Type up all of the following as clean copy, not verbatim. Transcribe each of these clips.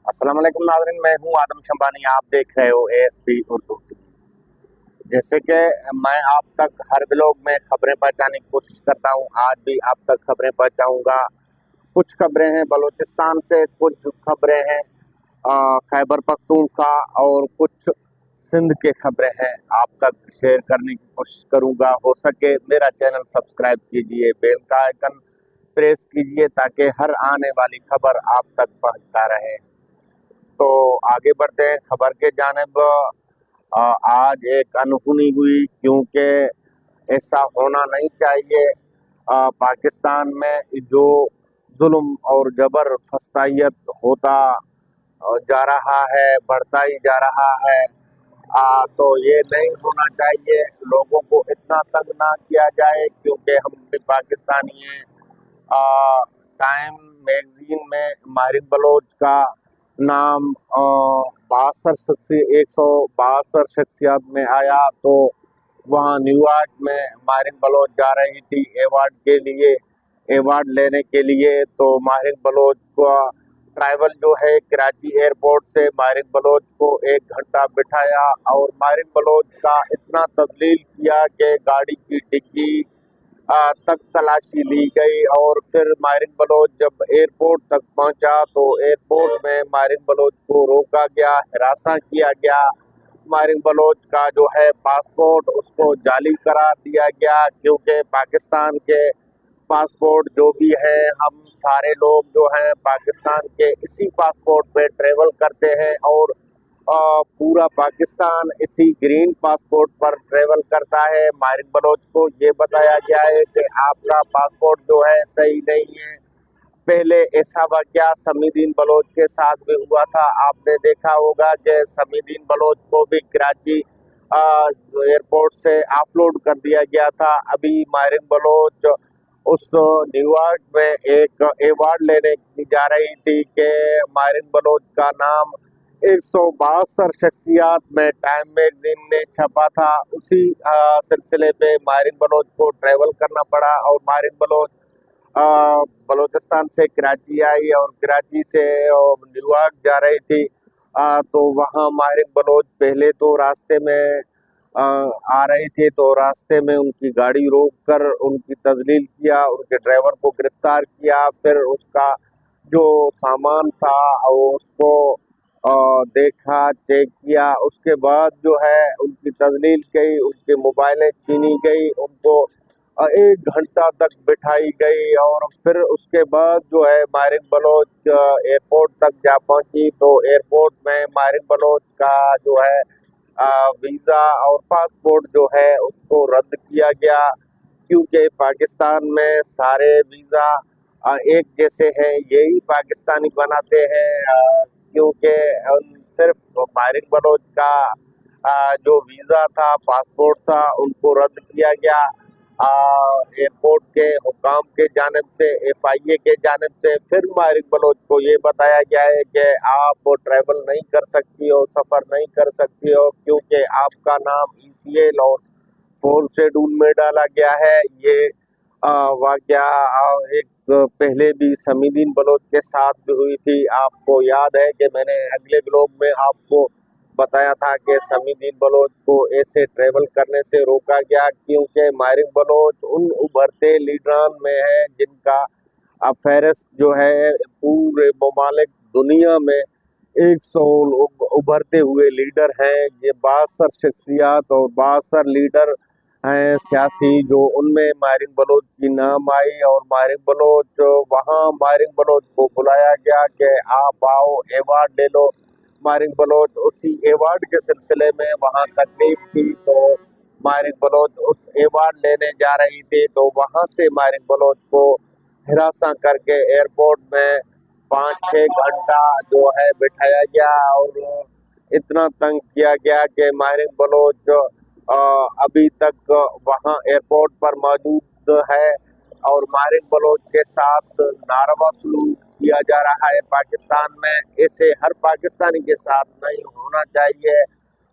अस्सलाम वालेकुम नाज़रीन, मैं हूँ आदम शंबानी। आप देख रहे हो ASP उर्दू। जैसे कि मैं आप तक हर ब्लॉग में खबरें पहुँचाने की कोशिश करता हूँ, आज भी आप तक खबरें पहुँचाऊँगा। कुछ खबरें हैं बलूचिस्तान से, कुछ खबरें हैं खैबर पख्तूनख्वा और कुछ सिंध के खबरें हैं, आप तक शेयर करने की कोशिश करूँगा। हो सके मेरा चैनल सब्सक्राइब कीजिए, बेल का आइकन प्रेस कीजिए ताकि हर आने वाली खबर आप तक पहुँचता रहे। तो आगे बढ़ते हैं खबर के जानिब। आज एक अनहोनी हुई, क्योंकि ऐसा होना नहीं चाहिए। पाकिस्तान में जो जुल्म और जबर फस्तायत होता जा रहा है, बढ़ता ही जा रहा है, तो ये नहीं होना चाहिए। लोगों को इतना तंग ना किया जाए, क्योंकि हम भी पाकिस्तानी हैं। टाइम मैगजीन में माहिर बलोच का नाम 162 शख्सियात में आया। तो वहाँ न्यूयॉर्क में माहिर बलोच जा रही थी अवार्ड लेने के लिए। तो माहिर बलोच का ट्रैवल जो है कराची एयरपोर्ट से माहिर बलोच को 1 घंटा बिठाया और माहिर बलोच का इतना तजलील किया कि गाड़ी की डिग्गी तक तलाशी ली गई। और फिर माहिर बलोच जब एयरपोर्ट तक पहुंचा तो एयरपोर्ट में माहिर बलोच को रोका गया, हिरासा किया गया। माहिर बलोच का जो है पासपोर्ट उसको जाली करार दिया गया, क्योंकि पाकिस्तान के पासपोर्ट जो भी है, हम सारे लोग जो हैं पाकिस्तान के इसी पासपोर्ट पे ट्रेवल करते हैं और पूरा पाकिस्तान इसी ग्रीन पासपोर्ट पर ट्रेवल करता है। माहिर बलोच को ये बताया गया है कि आपका पासपोर्ट जो है सही नहीं है। पहले ऐसा वाकया समीदीन बलोच के साथ भी हुआ था। आपने देखा होगा कि समीदीन बलोच को भी कराची एयरपोर्ट से ऑफलोड कर दिया गया था। अभी माहिर बलोच उस न्यूयॉर्क में एक अवार्ड लेने की जा रही थी कि माहिर बलोच का नाम 162 शख्सियात में टाइम मैगजीन ने छपा था। उसी सिलसिले पे माहिर बलोच को ट्रैवल करना पड़ा और माहिर बलोच बलूचिस्तान से कराची आई और कराची से न्यूयॉर्क जा रही थी। तो वहाँ माहिर बलोच पहले तो रास्ते में आ रहे थे, तो रास्ते में उनकी गाड़ी रोक कर उनकी तजलील किया, उनके ड्राइवर को गिरफ्तार किया। फिर उसका जो सामान था और उसको देखा, चेक किया। उसके बाद जो है उनकी तजलील की, उनके मोबाइलें छीनी गई, उनको 1 घंटा तक बिठाई गई। और फिर उसके बाद जो है माहिर बलोच एयरपोर्ट तक जा पहुंची। तो एयरपोर्ट में माहिर बलोच का जो है वीज़ा और पासपोर्ट जो है उसको रद्द किया गया, क्योंकि पाकिस्तान में सारे वीज़ा एक जैसे हैं, यही पाकिस्तानी बनाते हैं। क्योंकि सिर्फ माहिर बलोच का जो वीज़ा था, पासपोर्ट था, उनको रद्द किया गया एयरपोर्ट के हुकाम के जानिब से, FIA के जानिब से। फिर माहिर बलोच को ये बताया गया है कि आप ट्रैवल नहीं कर सकती हो, सफ़र नहीं कर सकती हो, क्योंकि आपका नाम ECL और 4 शेड्यूल में डाला गया है। ये वाकया एक पहले भी समीदीन बलोच के साथ भी हुई थी। आपको याद है कि मैंने अगले ब्लॉग में आपको बताया था कि समीदीन बलोच को ऐसे ट्रेवल करने से रोका गया, क्योंकि माहिर बलोच उन उभरते लीडरान में है जिनका फहरिस्त जो है पूरे ममालिक दुनिया में 100 उभरते हुए लीडर हैं। ये 62 शख्सियात और 62 लीडर हैं सियासी, जो उनमें माहिर बलोच की नाम आई। और माहिर बलोच वहाँ माहिर बलोच को बुलाया गया कि आप आओ अवार्ड ले लो। माहिर बलोच उसी अवार्ड के सिलसिले में वहाँ तकलीफ थी, तो माहिर बलोच उस अवार्ड लेने जा रही थी। तो वहाँ से माहिर बलोच को हिरासा करके एयरपोर्ट में 5-6 घंटा जो है बिठाया गया और इतना तंग किया गया कि माहिर बलोच अभी तक वहाँ एयरपोर्ट पर मौजूद है और माहिर बलोच के साथ नारवा सलूक किया जा रहा है पाकिस्तान में। ऐसे हर पाकिस्तानी के साथ नहीं होना चाहिए।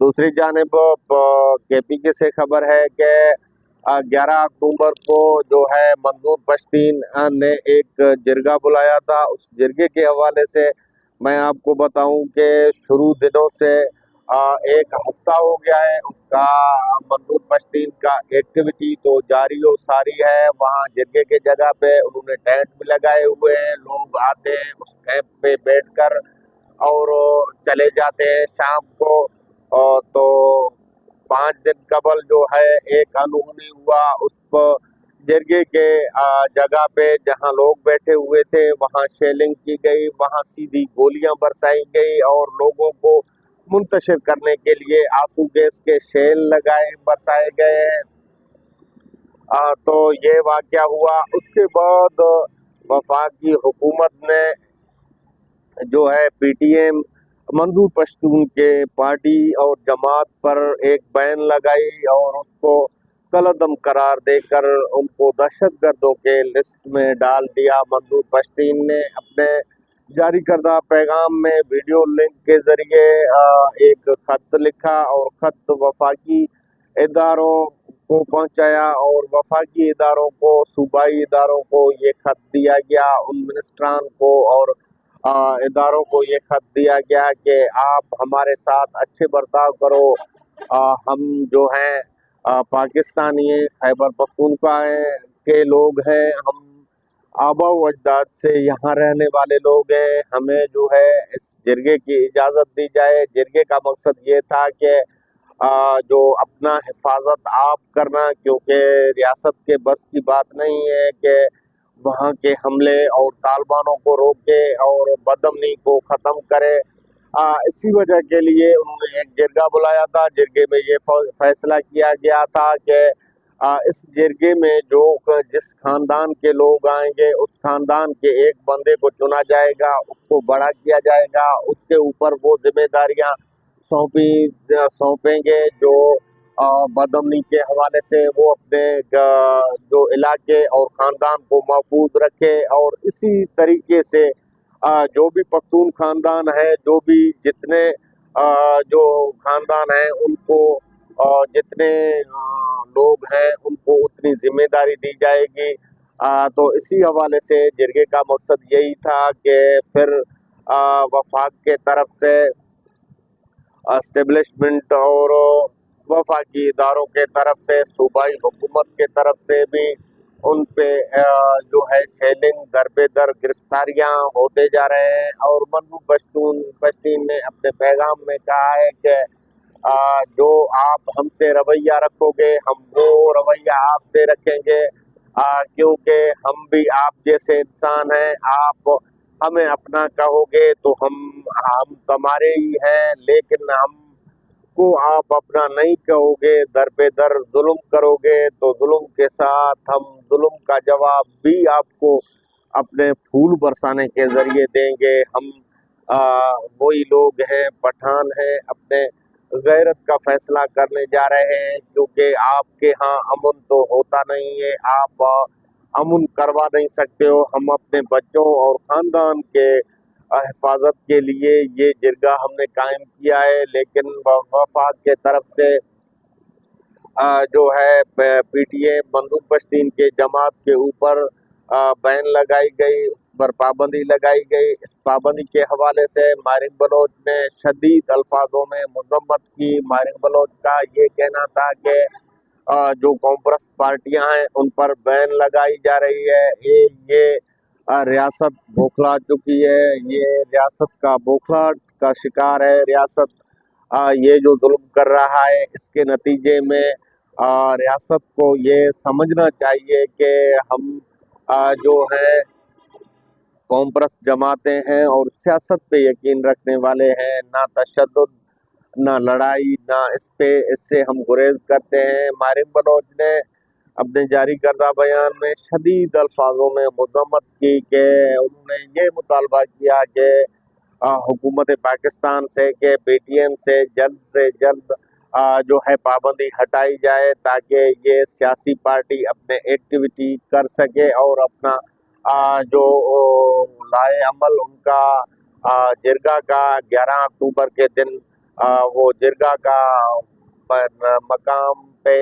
दूसरी जानिब KPK से खबर है कि 11 अक्टूबर को जो है मंजूर पश्तीन ने एक जिरगा बुलाया था। उस जिरगे के हवाले से मैं आपको बताऊं कि शुरू दिनों से एक हफ्ता हो गया है उसका मंसूर पश्तीन का एक्टिविटी तो जारी और सारी है। वहाँ जगह के जगह पे उन्होंने टेंट भी लगाए हुए हैं, लोग आते हैं उस कैंप पे बैठकर और चले जाते हैं शाम को। तो 5 दिन कबल जो है एक अनहोनी हुआ उस जरगे के जगह पे जहां लोग बैठे हुए थे वहां शेलिंग की गई, वहां सीधी गोलियां बरसाई गई और लोगों को मुंतशिर करने के लिए आंसू गैस के शेल लगाए बरसाए गए हैं। तो ये वाकया हुआ। उसके बाद वफाकी हुकूमत ने जो है पीटीएम मंसूर पश्तून के पार्टी और जमात पर एक बैन लगाई और उसको कलअदम करार देकर उनको दहशतगर्दों के लिस्ट में डाल दिया। मंसूर पश्तीन ने अपने जारी करदा पैगाम में वीडियो लिंक के जरिए एक खत लिखा और खत वफाकी इदारों को पहुंचाया और वफाकी इदारों को, सूबाई इदारों को ये खत दिया गया, उन मिनिस्ट्रान को और इदारों को ये खत दिया गया कि आप हमारे साथ अच्छे बर्ताव करो। हम जो हैं पाकिस्तानी खैबर पख्तूनख्वा के लोग हैं, हम आबा व अजदाद से यहाँ रहने वाले लोग हैं, हमें जो है इस जरगे की इजाज़त दी जाए। जरगे का मकसद ये था कि जो अपना हिफाजत आप करना, क्योंकि रियासत के बस की बात नहीं है कि वहाँ के हमले और तालिबानों को रोके और बदअमनी को ख़त्म करे। इसी वजह के लिए उन्होंने एक जरगा बुलाया था। जरगे में ये फैसला किया गया था कि इस जरगे में जो जिस खानदान के लोग आएंगे उस खानदान के एक बंदे को चुना जाएगा, उसको बड़ा किया जाएगा, उसके ऊपर वो जिम्मेदारियां सौंपेंगे जो बदअमनी के हवाले से वो अपने जो इलाके और ख़ानदान को महफूज रखे। और इसी तरीके से जो भी पख्तून ख़ानदान है, जो भी जितने जो ख़ानदान हैं उनको जितने लोग हैं उनको उतनी जिम्मेदारी दी जाएगी। तो इसी हवाले से जरगे का मकसद यही था कि फिर वफाक के तरफ से एस्टेब्लिशमेंट और वफाकी इदारों के तरफ से, सूबाई हुकूमत के तरफ से भी उन पे जो है शेलिंग दर पे दर गिरफ्तारियां होते जा रहे हैं। और मंसूर पश्तीन ने अपने पैगाम में कहा है कि जो आप हमसे रवैया रखोगे हम वो रवैया आपसे रखेंगे, क्योंकि हम भी आप जैसे इंसान हैं। आप हमें अपना कहोगे तो हम तुम्हारे ही हैं, लेकिन हमको आप अपना नहीं कहोगे, दर पे दर जुल्म करोगे तो जुल्म के साथ हम जुल्म का जवाब भी आपको अपने फूल बरसाने के जरिए देंगे। हम वही लोग हैं, पठान हैं, अपने गैरत का फैसला करने जा रहे हैं, क्योंकि आपके यहाँ अमन तो होता नहीं है, आप अमन करवा नहीं सकते हो। हम अपने बच्चों और ख़ानदान के हिफाजत के लिए ये जरगा हमने कायम किया है, लेकिन वफाक के तरफ से जो है पीटीए मंसूर पश्तीन के जमात के ऊपर बैन लगाई गई, उस पर पाबंदी लगाई गई। इस पाबंदी के हवाले से मारिक बलोच ने शदीद अल्फाजों में मजम्मत की। मारिक बलोच का ये कहना था कि जो कॉमप्रस्त पार्टियां हैं उन पर बैन लगाई जा रही है, ये रियासत बौखला चुकी है, ये रियासत का बौखलाहट का शिकार है। रियासत ये जो जुल्म कर रहा है इसके नतीजे में रियासत को ये समझना चाहिए कि हम जो है कौमप्रस्त जमातें हैं और सियासत पे यकीन रखने वाले हैं, ना तशद्दुद, ना लड़ाई, ना इससे हम गुरेज करते हैं। मारिक बलोच ने अपने जारी करदा बयान में शदीद अल्फाजों में मजम्मत की कि उन्होंने ये मुतालबा किया कि हुकूमत पाकिस्तान से कि पीटीएम से जल्द जो है पाबंदी हटाई जाए, ताकि ये सियासी पार्टी अपने एक्टिविटी कर सके और अपना जो लाए अमल उनका जिरगा का 11 अक्टूबर के दिन वो जिरगा का मकाम पे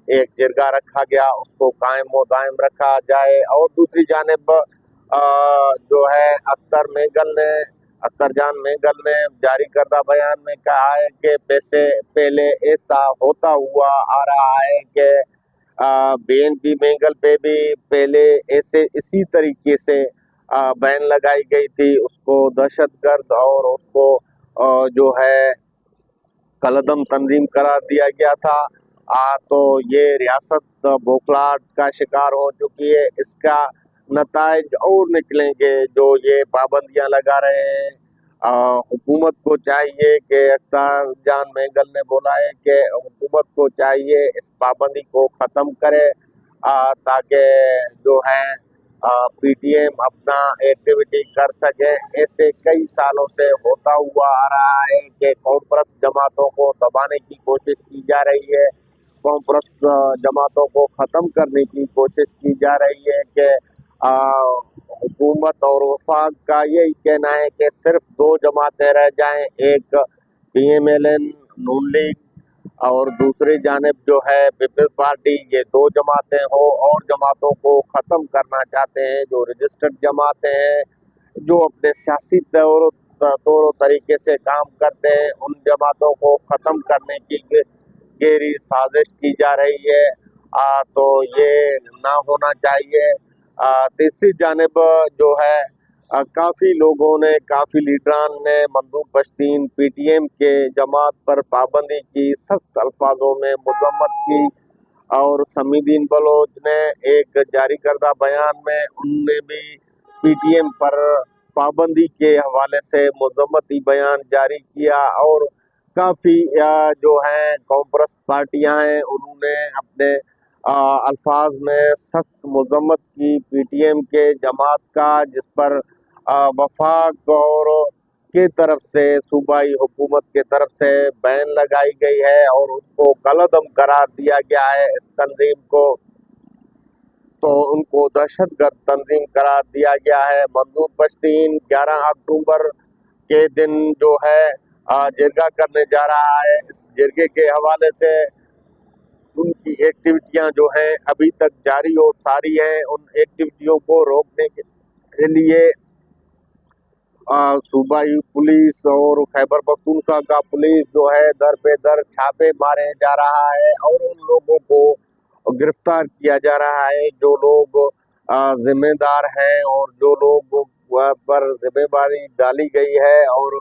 एक जिरगा रखा गया, उसको कायम व दायम रखा जाए। और दूसरी जानिब जो है अख्तर मेगल ने अख्तर जान मेंगल ने जारी करदा बयान में कहा है कि पहले ऐसा होता हुआ आ रहा है कि बीएनपी मेंगल पे भी पहले ऐसे इसी तरीके से बैन लगाई गई थी, उसको दहशतगर्द और उसको जो है कलदम तंजीम करार दिया गया था। तो ये रियासत बौखलाहट का शिकार हो चुकी है। इसका नताइज और निकलेंगे जो ये पाबंदियां लगा रहे हैं। हुकूमत को चाहिए कि अख्तर जान मेंगल ने बोला है कि हुकूमत को चाहिए इस पाबंदी को ख़त्म करे, ताकि जो है पीटीएम अपना एक्टिविटी कर सके। ऐसे कई सालों से होता हुआ आ रहा है कि कौम परस्त जमातों को दबाने की कोशिश की जा रही है, कौम परस्त जमातों को ख़त्म करने की कोशिश की जा रही है कि हुकूमत और वफाक का यही कहना है कि सिर्फ दो जमातें रह जाएं, एक PMLN नून लीग और दूसरी जानिब जो है पीपल्स पार्टी, ये दो जमातें हो और जमातों को ख़त्म करना चाहते हैं। जो रजिस्टर्ड जमातें हैं, जो अपने सियासी तौर तरीके से काम करते हैं, उन जमातों को ख़त्म करने की गहरी साजिश की जा रही है। तो ये ना होना चाहिए। तीसरी जानिब जो है काफ़ी लोगों ने, काफ़ी लीडरान ने, मंदूब पश्तीन PTM के जमात पर पाबंदी की सख्त अल्फाजों में मजम्मत की, और समीदीन बलोच ने एक जारी करदा बयान में उनने भी PTM पर पाबंदी के हवाले से मजम्मती बयान जारी किया। और काफ़ी जो हैं कौम परस्त पार्टियाँ हैं, उन्होंने अपने अल्फाज में सख्त मजम्मत की PTM के जमात का, जिस पर वफाक और की तरफ से, सूबाई हुकूमत की तरफ से बैन लगाई गई है और उसको कलअदम करार दिया गया है इस तंजीम को। तो उनको दहशतगर्द तंजीम करार दिया गया है। मंदूब पश्तीन 11 अक्टूबर के दिन जो है जिरगा करने जा रहा है। इस जिरगे के हवाले से उनकी एक्टिविटियां जो हैं अभी तक जारी और सारी हैं। उन एक्टिविटियों को रोकने के लिए सूबाई पुलिस और खैबर पख्तूनख्वा का पुलिस जो है दर पे दर छापे मारे जा रहा है और उन लोगों को गिरफ्तार किया जा रहा है जो लोग जिम्मेदार हैं और जो लोग पर जिम्मेदारी डाली गई है। और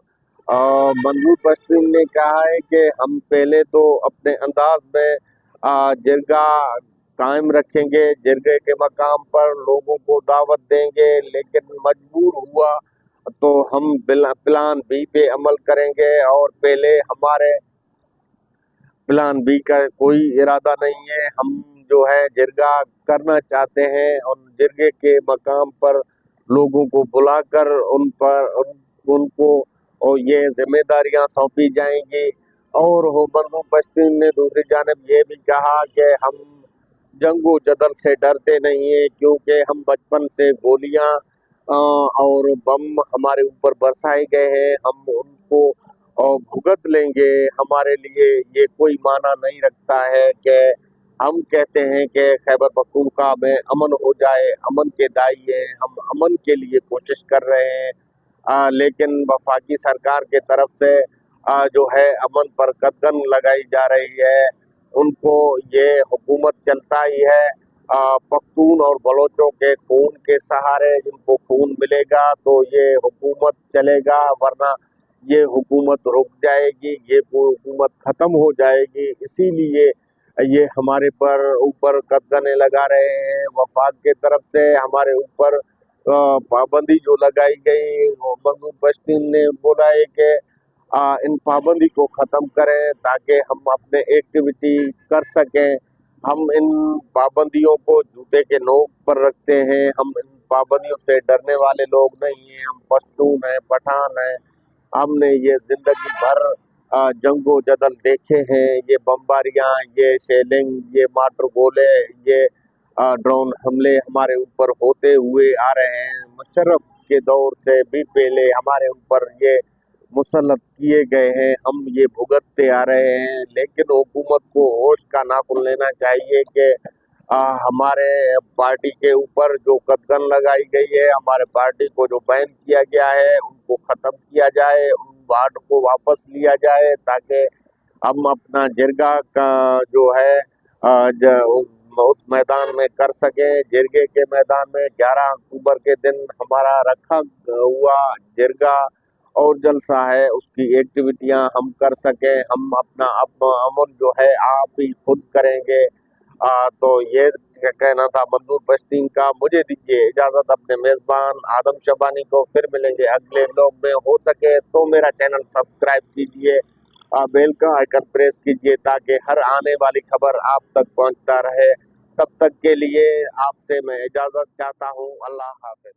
मंदूब पश्तीन ने कहा है कि हम पहले तो अपने अंदाज में जिरगा कायम रखेंगे, जिरगे के मकाम पर लोगों को दावत देंगे, लेकिन मजबूर हुआ तो हम प्लान बी पे अमल करेंगे। और पहले हमारे प्लान बी का कोई इरादा नहीं है। हम जो है जिरगा करना चाहते हैं और जिरगे के मकाम पर लोगों को बुलाकर उनको और ये जिम्मेदारियां सौंपी जाएंगी। और मंदूब पश्तीन ने दूसरी जानिब ये भी कहा कि हम जंगो जदल से डरते नहीं है, क्योंकि हम बचपन से गोलियां और बम हमारे ऊपर बरसाए गए हैं, हम उनको भुगत लेंगे। हमारे लिए ये कोई माना नहीं रखता है कि हम कहते हैं कि खैबर पख्तूनख्वा में अमन हो जाए, अमन के दाई हैं, हम अमन के लिए कोशिश कर रहे हैं, लेकिन वफाकी सरकार के तरफ से जो है अमन पर कदगन लगाई जा रही है। उनको ये हुकूमत चलता ही है पख्तून और बलोचों के खून के सहारे। इनको खून मिलेगा तो ये हुकूमत चलेगा, वरना ये हुकूमत रुक जाएगी, ये हुकूमत ख़त्म हो जाएगी। इसीलिए ये हमारे पर ऊपर कदगने लगा रहे हैं। वफाक के तरफ से हमारे ऊपर पाबंदी जो लगाई गई, मंदूब पश्तीन ने बोला है कि इन पाबंदी को ख़त्म करें ताकि हम अपने एक्टिविटी कर सकें। हम इन पाबंदियों को जूते के नोक पर रखते हैं, हम इन पाबंदियों से डरने वाले लोग नहीं हैं। हम पश्तून हैं, पठान हैं, हमने ये ज़िंदगी भर जंगो जदल देखे हैं। ये बमबारियाँ, ये शेलिंग, ये माटर गोले, ये ड्रोन हमले हमारे ऊपर होते हुए आ रहे हैं। मुशर्रफ के दौर से भी पहले हमारे ऊपर ये मुसल्लत किए गए हैं, हम ये भुगतते आ रहे हैं। लेकिन हुकूमत को होश का नाखून लेना चाहिए कि हमारे पार्टी के ऊपर जो कटघरे लगाई गई है, हमारे पार्टी को जो बैन किया गया है, उनको खत्म किया जाए, उन वार्ड को वापस लिया जाए, ताकि हम अपना जिरगा का जो है उस मैदान में कर सके। जिरगे के मैदान में 11 अक्टूबर के दिन हमारा रखा हुआ जिरगा और जलसा है, उसकी एक्टिविटियां हम कर सके। हम अपना अमल जो है आप ही खुद करेंगे। तो ये कहना था मंजूर पश्तीन का। मुझे दीजिए इजाजत, अपने मेजबान आदम शबानी को फिर मिलेंगे अगले व्लॉग में। हो सके तो मेरा चैनल सब्सक्राइब कीजिए, बेल का आइकन प्रेस कीजिए, ताकि हर आने वाली खबर आप तक पहुंचता रहे। तब तक के लिए आपसे मैं इजाजत चाहता हूं। अल्लाह हाफिज।